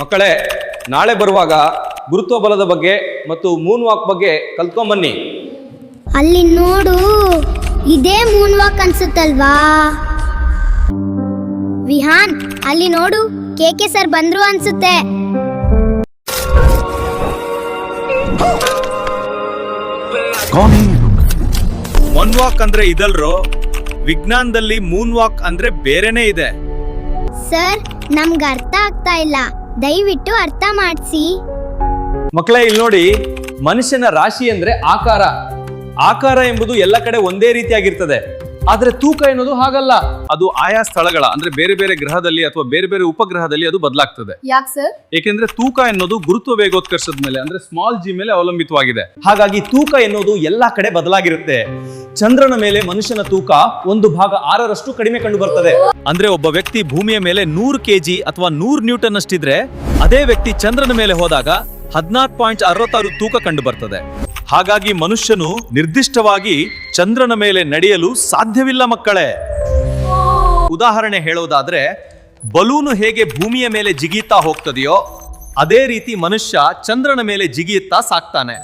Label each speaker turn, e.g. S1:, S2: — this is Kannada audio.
S1: ಮಕ್ಕಳೇ, ನಾಳೆ ಬರುವಾಗ ಗುರುತ್ವ ಬಲದ ಬಗ್ಗೆ ಮತ್ತು ಮೂನ್ ವಾಕ್ ಬಗ್ಗೆ ಕಲ್ತ್ಕೊಂಬನ್ನಿ.
S2: ಅಲ್ಲಿ ನೋಡು, ಇದೇ ಮೂನ್ ವಾಕ್ ಅನ್ಸುತ್ತಲ್ವಾ? ವಿಹಾನ್, ಅಲ್ಲಿ ನೋಡು, KK ಸರ್ ಬಂದ್ರು ಅನ್ಸುತ್ತೆ.
S3: ಒನ್ ವಾಕ್ ಅಂದ್ರೆ ಇದಲ್ರೋ, ವಿಜ್ಞಾನದಲ್ಲಿ ಮೂನ್ ವಾಕ್ ಅಂದ್ರೆ ಬೇರೆನೇ ಇದೆ.
S2: ಸರ್, ನಮ್ಗೆ ಅರ್ಥ ಆಗ್ತಾ ಇಲ್ಲ, ದಯವಿಟ್ಟು ಅರ್ಥ ಮಾಡಿಸಿ.
S1: ಮಕ್ಕಳೇ, ಇಲ್ಲಿ ನೋಡಿ, ಮನುಷ್ಯನ ರಾಶಿ ಅಂದ್ರೆ ಆಕಾರ. ಆಕಾರ ಎಂಬುದು ಎಲ್ಲ ಕಡೆ ಒಂದೇ ರೀತಿಯಾಗಿರ್ತದೆ. ಆದ್ರೆ ತೂಕ ಎನ್ನುವುದು ಹಾಗಲ್ಲ. ಅದು ಆಯಾ ಸ್ಥಳಗಳ ಅಂದ್ರೆ ಬೇರೆ ಬೇರೆ ಗ್ರಹದಲ್ಲಿ ಅಥವಾ ಬೇರೆ ಬೇರೆ ಉಪಗ್ರಹದಲ್ಲಿ ಅದು ಬದಲಾಗ್ತದೆ.
S4: ಯಾಕೆ ಸರ್?
S1: ಏಕೆಂದ್ರೆ ತೂಕ ಎನ್ನುವುದು ಗುರುತ್ವ ವೇಗೋತ್ಕರ್ಷದ ಮೇಲೆ ಅಂದ್ರೆ ಸ್ಮಾಲ್ ಜಿ ಮೇಲೆ ಅವಲಂಬಿತವಾಗಿದೆ. ಹಾಗಾಗಿ ತೂಕ ಎನ್ನುವುದು ಎಲ್ಲಾ ಕಡೆ ಬದಲಾಗಿರುತ್ತೆ. ಚಂದ್ರನ ಮೇಲೆ ಮನುಷ್ಯನ ತೂಕ 1/6 ಕಡಿಮೆ ಕಂಡು ಬರ್ತದೆ. ಅಂದ್ರೆ ಒಬ್ಬ ವ್ಯಕ್ತಿ ಭೂಮಿಯ ಮೇಲೆ 100 kg ಅಥವಾ 100 ನ್ಯೂಟನ್ ಅಷ್ಟಿದ್ರೆ, ಅದೇ ವ್ಯಕ್ತಿ ಚಂದ್ರನ ಮೇಲೆ ಹೋದಾಗ 14.66 ತೂಕ ಕಂಡು ಬರ್ತದೆ. ಹಾಗಾಗಿ ಮನುಷ್ಯನು ನಿರ್ದಿಷ್ಟವಾಗಿ ಚಂದ್ರನ ಮೇಲೆ ನಡೆಯಲು ಸಾಧ್ಯವಿಲ್ಲ ಮಕ್ಕಳೇ. ಉದಾಹರಣೆ ಹೇಳೋದಾದ್ರೆ, ಬಲೂನು ಹೇಗೆ ಭೂಮಿಯ ಮೇಲೆ ಜಿಗಿಯುತ್ತಾ ಹೋಗ್ತದೆಯೋ ಅದೇ ರೀತಿ ಮನುಷ್ಯ ಚಂದ್ರನ ಮೇಲೆ ಜಿಗಿಯುತ್ತಾ ಸಾಕ್ತಾನೆ.